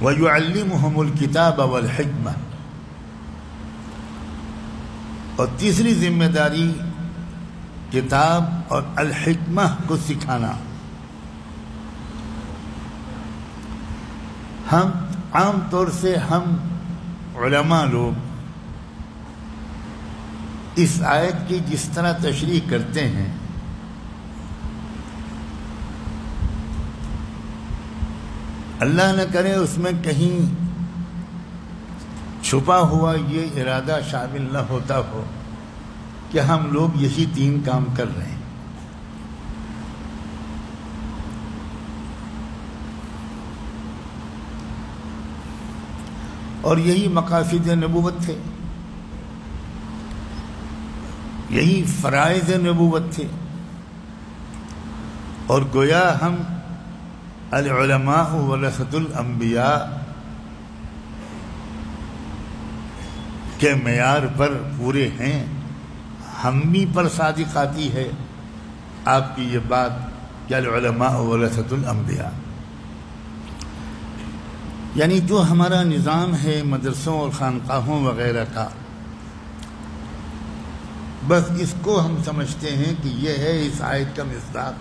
وَيُعَلِّمُهُمُ الْكِتَابَ وَالْحِكْمَةَ، اور تیسری ذمہ داری کتاب اور الحکمہ کو سکھانا۔ ہم عام طور سے ہم علماء لوگ اس آیت کی جس طرح تشریح کرتے ہیں اللہ نہ کرے اس میں کہیں چھپا ہوا یہ ارادہ شامل نہ ہوتا ہو کہ ہم لوگ یہی 3 کام کر رہے ہیں۔ اور یہی مقاصد نبوت تھے، یہی فرائض نبوت تھے، اور گویا ہم العلماء ورثۃ الانبیاء کے معیار پر پورے ہیں۔ ہم بھی پر صادق آتی ہے آپ کی یہ بات کہ العلماء ورثۃ الانبیاء، یعنی جو ہمارا نظام ہے مدرسوں اور خانقاہوں وغیرہ کا، بس اس کو ہم سمجھتے ہیں کہ یہ ہے اس آیت کا مصداق،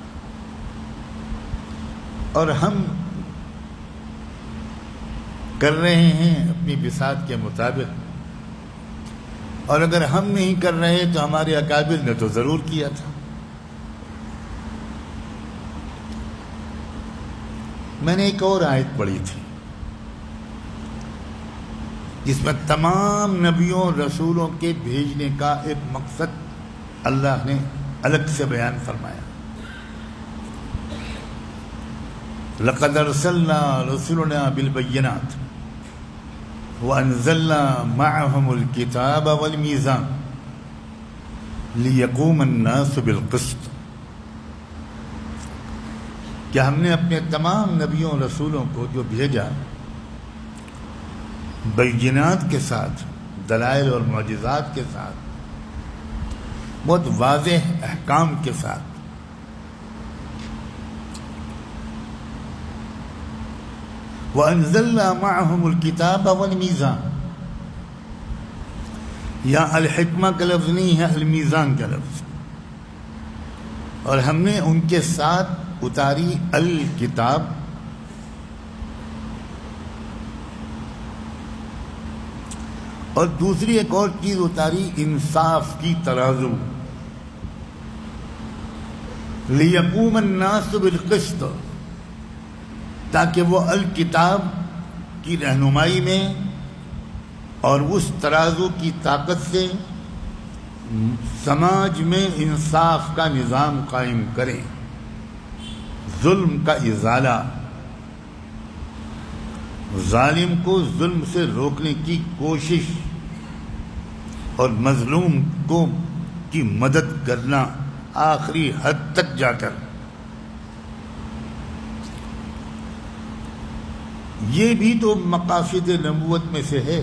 اور ہم کر رہے ہیں اپنی بساط کے مطابق، اور اگر ہم نہیں کر رہے تو ہمارے اکابر نے تو ضرور کیا تھا۔ میں نے ایک اور آیت پڑھی تھی جس میں تمام نبیوں رسولوں کے بھیجنے کا ایک مقصد اللہ نے الگ سے بیان فرمایا۔ لَقَدْ أَرْسَلْنَا رُسُلَنَا بِالْبَيِّنَاتِ وَأَنزَلْنَا مَعَهُمُ الْكِتَابَ وَالْمِيزَانَ لِيَقُومَ النَّاسُ بِالْقِسْطِ، کہ ہم نے اپنے تمام نبیوں رسولوں کو جو بھیجا بینات کے ساتھ، دلائل اور معجزات کے ساتھ، بہت واضح احکام کے ساتھ، وَأَنزَلْنَا مَعَهُمُ الْكِتَابَ وَالْمِيزَانَ، یہاں الحکمہ کا لفظ نہیں ہے، المیزان کا لفظ، اور ہم نے ان کے ساتھ اتاری الکتاب، اور دوسری ایک اور چیز اتاری انصاف کی ترازو، لِيَقُومَ النَّاسُ بِالْقِسْطِ، تاکہ وہ الکتاب کی رہنمائی میں اور اس ترازو کی طاقت سے سماج میں انصاف کا نظام قائم کریں، ظلم کا ازالہ، ظالم کو ظلم سے روکنے کی کوشش اور مظلوم کو کی مدد کرنا آخری حد تک جا کر۔ یہ بھی تو مقاصد نبوت میں سے ہے،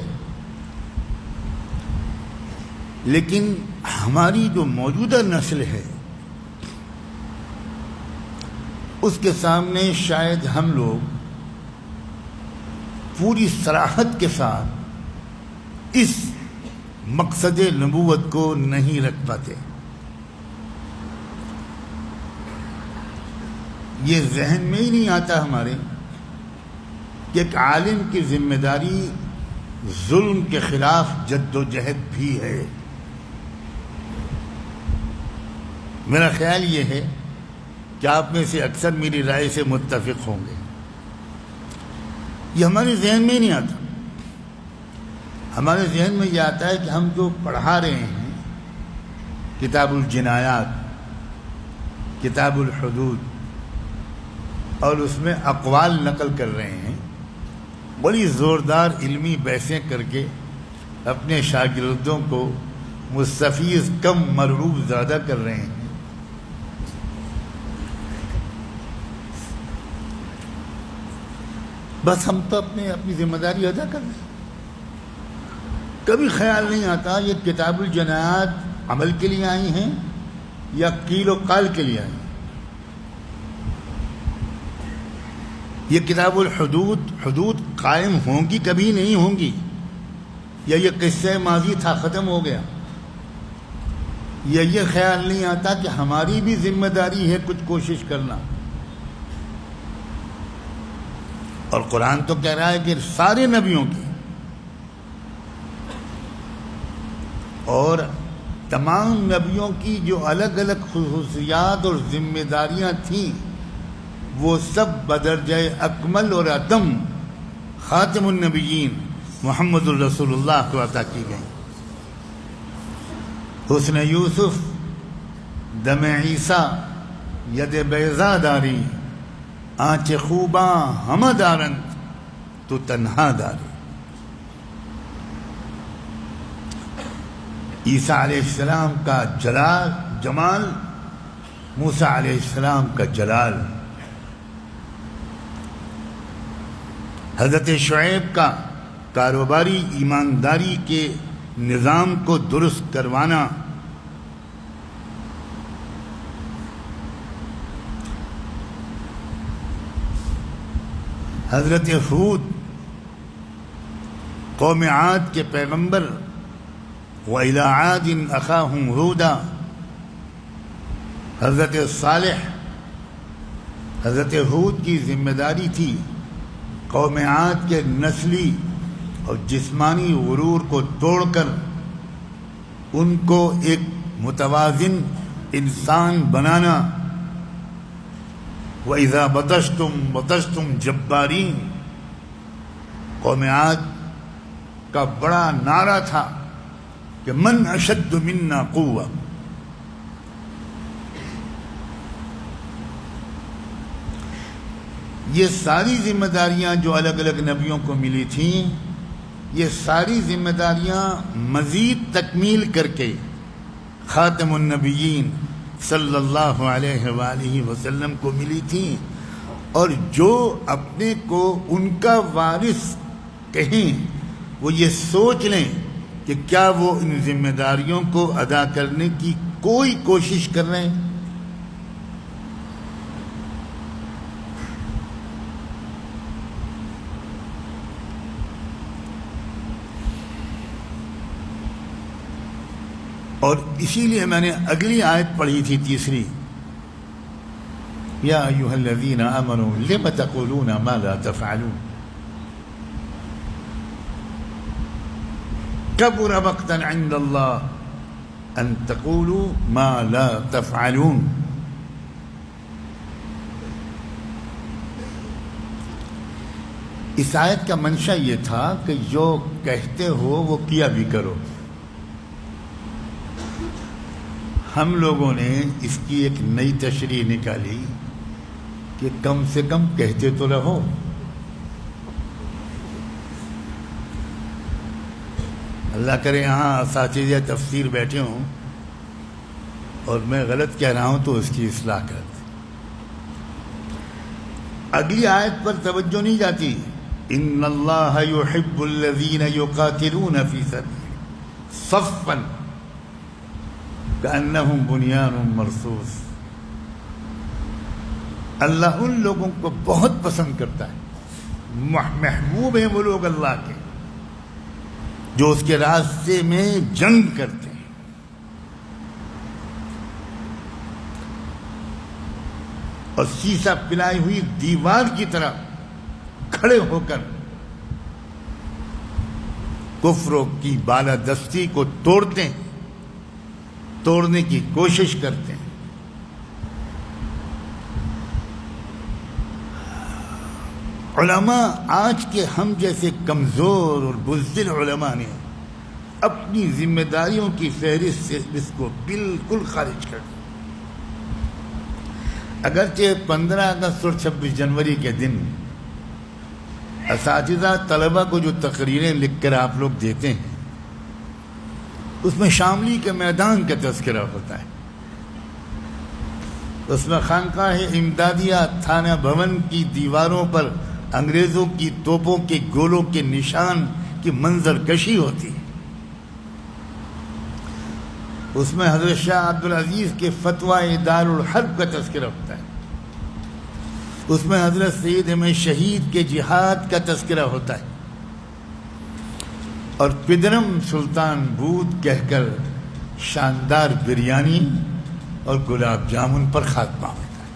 لیکن ہماری جو موجودہ نسل ہے اس کے سامنے شاید ہم لوگ پوری صراحت کے ساتھ اس مقصد نبوت کو نہیں رکھ پاتے۔ یہ ذہن میں ہی نہیں آتا ہمارے کہ ایک عالم کی ذمہ داری ظلم کے خلاف جد و جہد بھی ہے۔ میرا خیال یہ ہے کہ آپ میں سے اکثر میری رائے سے متفق ہوں گے، یہ ہمارے ذہن میں ہی نہیں آتا۔ ہمارے ذہن میں یہ آتا ہے کہ ہم جو پڑھا رہے ہیں کتاب الجنایات، کتاب الحدود، اور اس میں اقوال نقل کر رہے ہیں، بڑی زوردار علمی بحثیں کر کے اپنے شاگردوں کو مستفیض کم مرعوب زیادہ کر رہے ہیں۔ بس ہم تو اپنی ذمہ داری ادا کر رہے ہیں۔ کبھی خیال نہیں آتا یہ کتاب الجنایات عمل کے لیے آئی ہیں یا قیل و قال کے لیے آئی ہیں۔ یہ کتاب الحدود حدود قائم ہوں گی کبھی نہیں ہوں گی، یا یہ قصہ ماضی تھا ختم ہو گیا، یا یہ خیال نہیں آتا کہ ہماری بھی ذمہ داری ہے کچھ کوشش کرنا. اور قرآن تو کہہ رہا ہے کہ سارے نبیوں کی اور تمام نبیوں کی جو الگ الگ خصوصیات اور ذمہ داریاں تھیں وہ سب بدرجہ اکمل اور اتم خاتم النبیین محمد الرسول اللہ کو عطا کی گئیں. حسن یوسف دم عیسیٰ ید بیضا داری، آنچ خوباں ہمہ دارند تو تنہا داری. عیسیٰ علیہ السلام کا جمال، موسیٰ علیہ السلام کا جلال، حضرت شعیب کا کاروباری ایمانداری کے نظام کو درست کروانا، حضرت ہود قوم عاد کے پیغمبر، وَإِلَىٰ عَادٍ أَخَاهُمْ هُودًا، حضرت صالح، حضرت ہود کی ذمہ داری تھی قوم عاد کے نسلی اور جسمانی غرور کو توڑ کر ان کو ایک متوازن انسان بنانا. وَإِذَا بَطَشْتُمْ بَطَشْتُمْ جَبَّارِينَ، قوم عاد کا بڑا نعرہ تھا کہ من اشد منا قوہ. یہ ساری ذمہ داریاں جو الگ الگ نبیوں کو ملی تھیں، یہ ساری ذمہ داریاں مزید تکمیل کر کے خاتم النبیین صلی اللہ علیہ وآلہ وسلم کو ملی تھیں. اور جو اپنے کو ان کا وارث کہیں وہ یہ سوچ لیں کہ کیا وہ ان ذمہ داریوں کو ادا کرنے کی کوئی کوشش کر رہے ہیں. اور اسی لیے میں نے اگلی آیت پڑھی تھی تیسری، یا ایھا الذین آمنوا لم تقولون ما لا تفعلون کبر مقتا عند اللہ ان تقولوا ما لا تفعلون. اس آیت کا منشا یہ تھا کہ جو کہتے ہو وہ کیا بھی کرو. ہم لوگوں نے اس کی ایک نئی تشریح نکالی کہ کم سے کم کہتے تو رہو. اللہ کرے یہاں اساتذہ تفسیر بیٹھے ہوں اور میں غلط کہہ رہا ہوں تو اس کی اصلاح کر دیں. اگلی آیت پر توجہ نہیں جاتی. ان اللہ یحب الذین یقاتلون فی سبیلہ صفا کأنہم بنیان مرصوص. اللہ ان لوگوں کو بہت پسند کرتا ہے، محبوب ہیں وہ لوگ اللہ کے جو اس کے راستے میں جنگ کرتے ہیں. اور سیسا پلائی ہوئی دیوار کی طرح کھڑے ہو کر کفروں کی بالادستی کو توڑتے ہیں، توڑنے کی کوشش کرتے ہیں. علماء آج کے ہم جیسے کمزور اور بزدل علماء نے اپنی ذمہ داریوں کی فہرست سے اس کو بالکل خارج کر دیا. اگرچہ 15 اگست اور 26 جنوری کے دن اساتذہ طلبہ کو جو تقریریں لکھ کر آپ لوگ دیتے ہیں اس میں شاملی کے میدان کا تذکرہ ہوتا ہے. اس میں خانقاہ امدادیہ تھانہ بھون کی دیواروں پر انگریزوں کی توپوں کے گولوں کے نشان کی منظر کشی ہوتی ہے. اس میں حضرت شاہ عبدالعزیز کے فتویٰ دار الحرب کا تذکرہ ہوتا ہے. اس میں حضرت سید احمد شہید کے جہاد کا تذکرہ ہوتا ہے، اور پدرم سلطان بود کہہ کر شاندار بریانی اور گلاب جامن پر خاتمہ ہوتا ہے.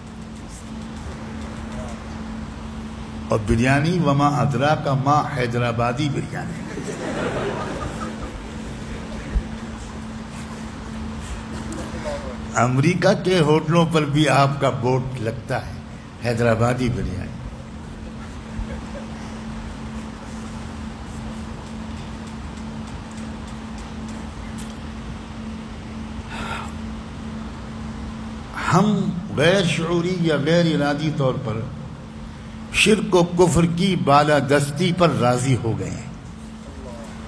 اور بریانی وما ادراک ما حیدرآبادی بریانی. امریکہ کے ہوٹلوں پر بھی آپ کا بورڈ لگتا ہے حیدرآبادی بریانی. ہم غیر شعوری یا غیر ارادی طور پر شرک و کفر کی بالادستی پر راضی ہو گئے ہیں.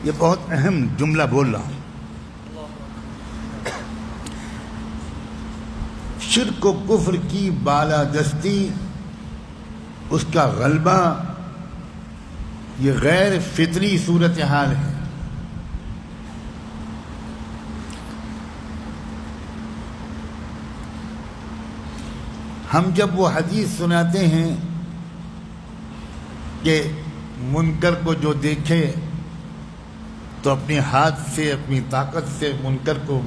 یہ بہت اہم جملہ بول رہا ہوں. شرک و کفر کی بالادستی، اس کا غلبہ، یہ غیر فطری صورتحال ہے. ہم جب وہ حدیث سناتے ہیں کہ منکر کو جو دیکھے تو اپنے ہاتھ سے، اپنی طاقت سے منکر کو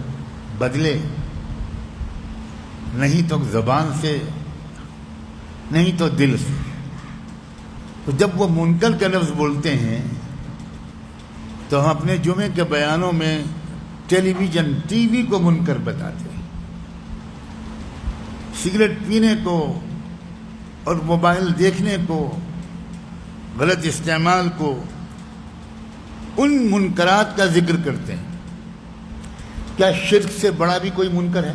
بدلے، نہیں تو زبان سے، نہیں تو دل سے. تو جب وہ منکر کا لفظ بولتے ہیں تو ہم اپنے جمعے کے بیانوں میں ٹیلی ویژن، ٹی وی کو منکر بتاتے ہیں، سگریٹ پینے کو اور موبائل دیکھنے کو، غلط استعمال کو، ان منکرات کا ذکر کرتے ہیں. کیا شرک سے بڑا بھی کوئی منکر ہے؟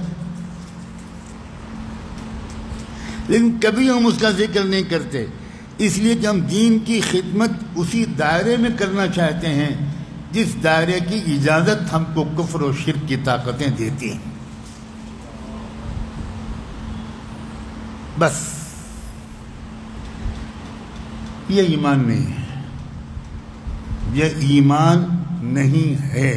لیکن کبھی ہم اس کا ذکر نہیں کرتے، اس لیے کہ ہم دین کی خدمت اسی دائرے میں کرنا چاہتے ہیں جس دائرے کی اجازت ہم کو کفر و شرک کی طاقتیں دیتی ہیں. بس یہ ایمان نہیں ہے، یہ ایمان نہیں ہے.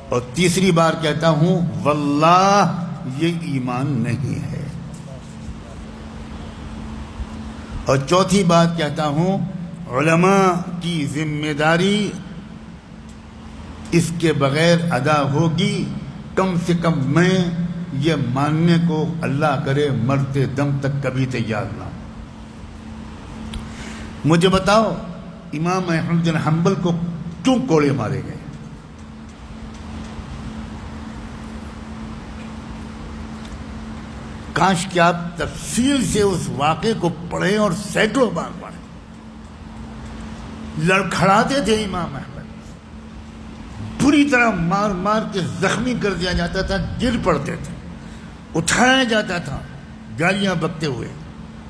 اور تیسری بار کہتا ہوں واللہ یہ ایمان نہیں ہے. اور چوتھی بات کہتا ہوں علماء کی ذمہ داری اس کے بغیر ادا ہوگی. کم سے کم میں یہ ماننے کو اللہ کرے مرتے دم تک کبھی تیار نہ ہوں. مجھے بتاؤ امام احمد بن حنبل کو کیوں کوڑے مارے گئے؟ کاش کہ آپ تفصیل سے اس واقعے کو پڑھیں اور سینکڑوں بار پڑھیں. لڑکھڑاتے تھے امام احمد، بری طرح مار مار کے زخمی کر دیا جاتا تھا، گر پڑتے تھے، اٹھایا جاتا تھا گالیاں بکتے ہوئے،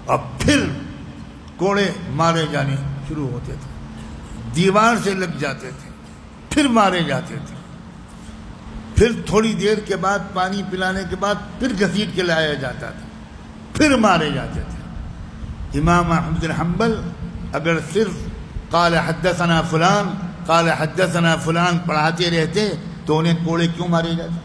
اور پھر کوڑے مارے جانے شروع ہوتے تھے. دیوار سے لگ جاتے تھے، پھر مارے جاتے تھے، پھر تھوڑی دیر کے بعد پانی پلانے کے بعد پھر گھسیٹ کے لایا جاتا تھا، پھر مارے جاتے تھے. امام احمد بن حنبل اگر صرف قال حدثنا فلان قال حدثنا فلان پڑھاتے رہتے تو انہیں کوڑے کیوں مارے جاتے؟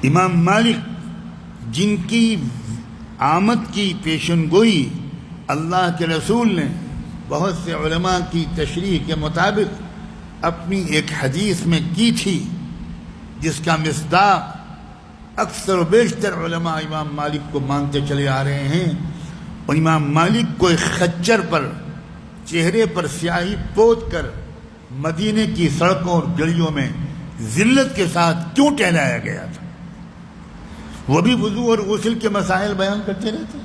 امام مالک جن کی آمد کی پیشن گوئی اللہ کے رسول نے بہت سے علماء کی تشریح کے مطابق اپنی ایک حدیث میں کی تھی، جس کا مصداق اکثر و بیشتر علماء امام مالک کو مانتے چلے آ رہے ہیں. اور امام مالک کو ایک خچر پر چہرے پر سیاہی پوت کر مدینے کی سڑکوں اور گلیوں میں ذلت کے ساتھ کیوں ٹہلایا گیا تھا؟ وہ بھی وضو اور غسل کے مسائل بیان کرتے رہتے.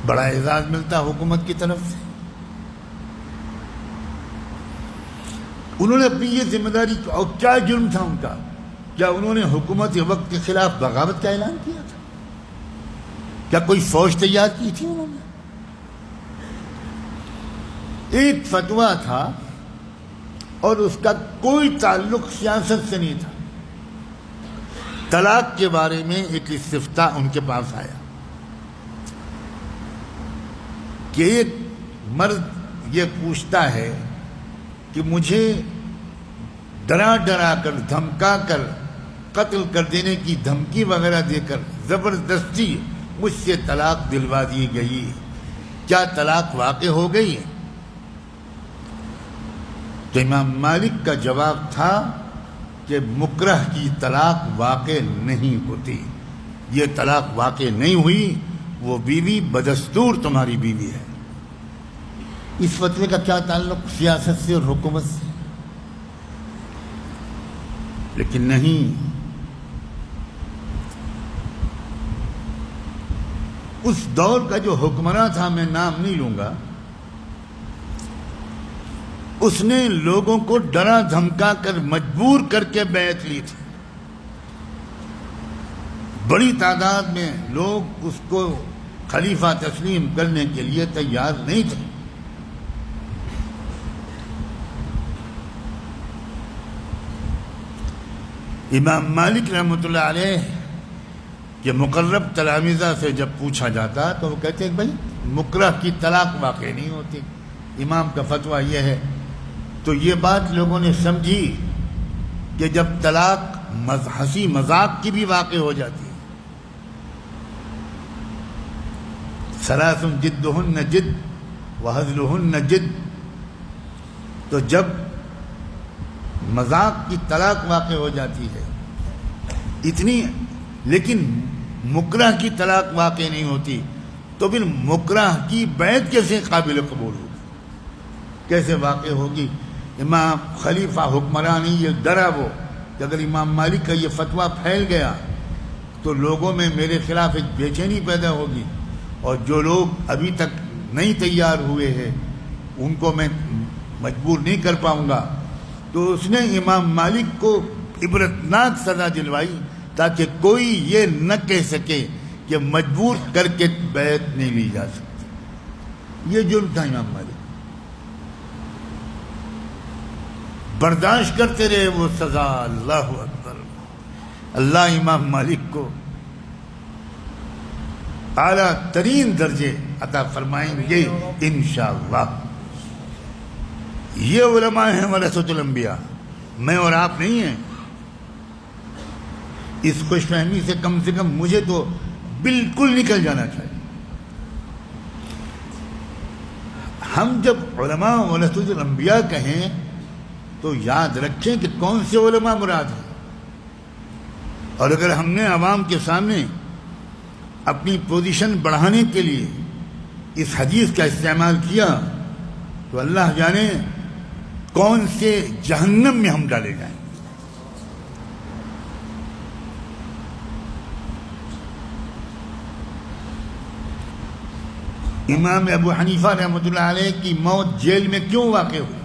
بڑا اعزاز ملتا حکومت کی طرف سے. انہوں نے اپنی یہ ذمہ داری، اور کیا جرم تھا ان کا؟ کیا انہوں نے حکومت وقت کے خلاف بغاوت کا اعلان کیا تھا؟ کیا کوئی فوج تیار کی تھی انہوں نے؟ ایک فتویٰ تھا اور اس کا کوئی تعلق سیاست سے نہیں تھا. طلاق کے بارے میں ایک استفتاء ان کے پاس آیا کہ ایک مرد یہ پوچھتا ہے کہ مجھے ڈرا ڈرا کر دھمکا کر قتل کر دینے کی دھمکی وغیرہ دے کر زبردستی مجھ سے طلاق دلوا دی گئی، کیا طلاق واقع ہو گئی؟ تو امام مالک کا جواب تھا کہ مکرہ کی طلاق واقع نہیں ہوتی، یہ طلاق واقع نہیں ہوئی، وہ بیوی بدستور تمہاری بیوی ہے۔ اس فتوے کا کیا تعلق سیاست سے اور حکومت سے؟ لیکن نہیں، اس دور کا جو حکمراں تھا، میں نام نہیں لوں گا، اس نے لوگوں کو ڈرا دھمکا کر مجبور کر کے بیعت لی تھی۔ بڑی تعداد میں لوگ اس کو خلیفہ تسلیم کرنے کے لیے تیار نہیں تھے۔ امام مالک رحمۃ اللہ علیہ کے مقرب تلامذہ سے جب پوچھا جاتا تو وہ کہتے ہیں بھائی مکرہ کی طلاق واقع نہیں ہوتی، امام کا فتویٰ یہ ہے۔ تو یہ بات لوگوں نے سمجھی کہ جب طلاق ہنسی مذاق کی بھی واقع ہو جاتی ہے، ثلاث جدہن جد وہزلہن جد، تو جب مذاق کی طلاق واقع ہو جاتی ہے اتنی، لیکن مکرہ کی طلاق واقع نہیں ہوتی، تو پھر مکرہ کی بیعت کیسے قابل قبول ہوگی، کیسے واقع ہوگی؟ امام خلیفہ حکمرانی یہ ڈرا وہ کہ اگر امام مالک کا یہ فتویٰ پھیل گیا تو لوگوں میں میرے خلاف ایک بے چینی پیدا ہوگی، اور جو لوگ ابھی تک نہیں تیار ہوئے ہیں ان کو میں مجبور نہیں کر پاؤں گا۔ تو اس نے امام مالک کو عبرتناک سزا دلوائی تاکہ کوئی یہ نہ کہہ سکے کہ مجبور کر کے بیعت نہیں لی جا سکتی۔ یہ جرم تھا امام مالک، برداشت کرتے رہے وہ سزا۔ اللہ اکبر، اللہ امام مالک کو اعلیٰ ترین درجے عطا فرمائیں گے انشاءاللہ۔ یہ علماء ہیں ورثۃ الانبیاء، میں اور آپ نہیں ہیں۔ اس خوش فہمی سے کم مجھے تو بالکل نکل جانا چاہیے۔ ہم جب علماء ورثۃ الانبیاء کہیں تو یاد رکھیں کہ کون سے علماء مراد ہیں، اور اگر ہم نے عوام کے سامنے اپنی پوزیشن بڑھانے کے لیے اس حدیث کا استعمال کیا تو اللہ جانے کون سے جہنم میں ہم ڈالے جائیں۔ امام ابو حنیفہ رحمۃ اللہ علیہ کی موت جیل میں کیوں واقع ہوئی؟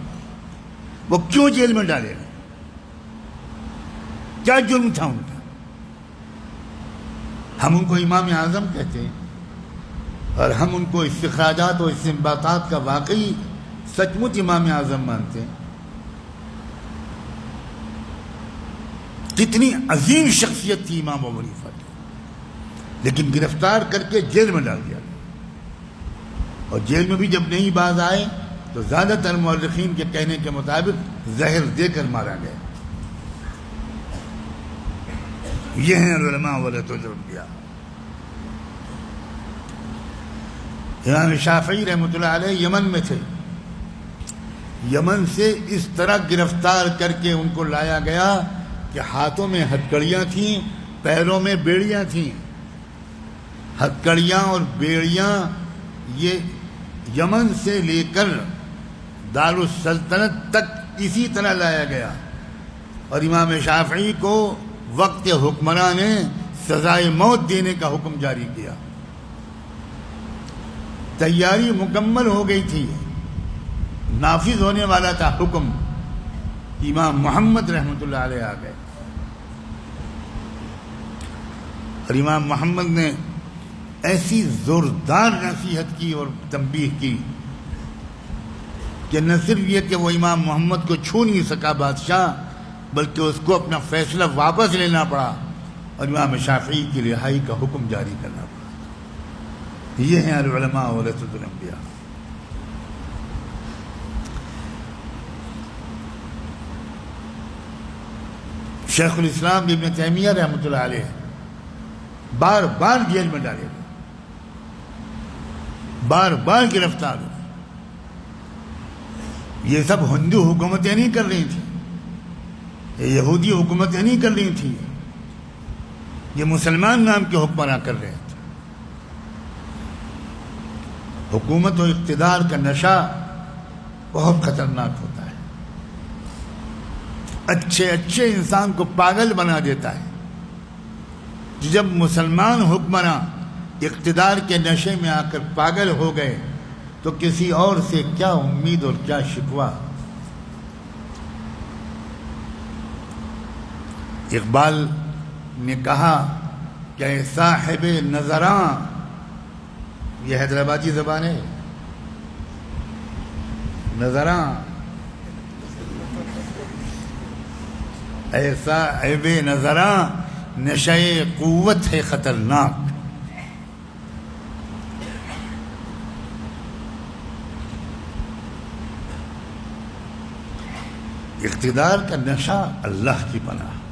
وہ کیوں جیل میں ڈالے گئے؟ کیا جرم تھا ان کا؟ ہم ان کو امام اعظم کہتے ہیں، اور ہم ان کو استخراجات اور استنباطات کا واقعی سچ مچ امام اعظم مانتے ہیں۔ کتنی عظیم شخصیت تھی امام ابو حنیفہ کی، لیکن گرفتار کر کے جیل میں ڈال دیا، اور جیل میں بھی جب نہیں باز آئے تو زیادہ تر مورخین کے کہنے کے مطابق زہر دے کر مارا گیا۔ یہ ہیں علماء ورثۃ الانبیاء۔ امام شافعی رحمۃ اللہ علیہ یمن میں تھے، یمن سے اس طرح گرفتار کر کے ان کو لایا گیا کہ ہاتھوں میں ہتھکڑیاں تھیں، پیروں میں بیڑیاں تھیں۔ ہتھکڑیاں اور بیڑیاں یہ یمن سے لے کر دارالسلطنت تک اسی طرح لایا گیا، اور امام شافعی کو وقت حکمراں نے سزائے موت دینے کا حکم جاری کیا۔ تیاری مکمل ہو گئی تھی، نافذ ہونے والا تھا حکم، امام محمد رحمۃ اللہ علیہ آ گئے، اور امام محمد نے ایسی زوردار نصیحت کی اور تنبیہ کی کہ نہ صرف یہ کہ وہ امام محمد کو چھو نہیں سکا بادشاہ، بلکہ اس کو اپنا فیصلہ واپس لینا پڑا اور امام شافعی کی رہائی کا حکم جاری کرنا پڑا۔ یہ ہیں العلماء ورثۃ الانبیاء۔ شیخ الاسلام ابن تیمیہ رحمۃ اللہ علیہ بار بار جیل میں ڈالے گئے، بار بار گرفتار ہوئے۔ یہ سب ہندو حکومتیں نہیں کر رہی تھیں، یہ یہودی حکومتیں نہیں کر رہی تھیں، یہ مسلمان نام کے حکمراں کر رہے تھے۔ حکومت و اقتدار کا نشہ بہت خطرناک ہوتا ہے، اچھے اچھے انسان کو پاگل بنا دیتا ہے۔ جب مسلمان حکمراں اقتدار کے نشے میں آ کر پاگل ہو گئے تو کسی اور سے کیا امید اور کیا شکوہ۔ اقبال نے کہا کہ اے صاحب نظراں، یہ حیدرآبادی زبان ہے، نظراں، اے صاحب نظراں نشہ قوت ہے خطرناک۔ اقتدار کا نشہ اللہ کی پناہ۔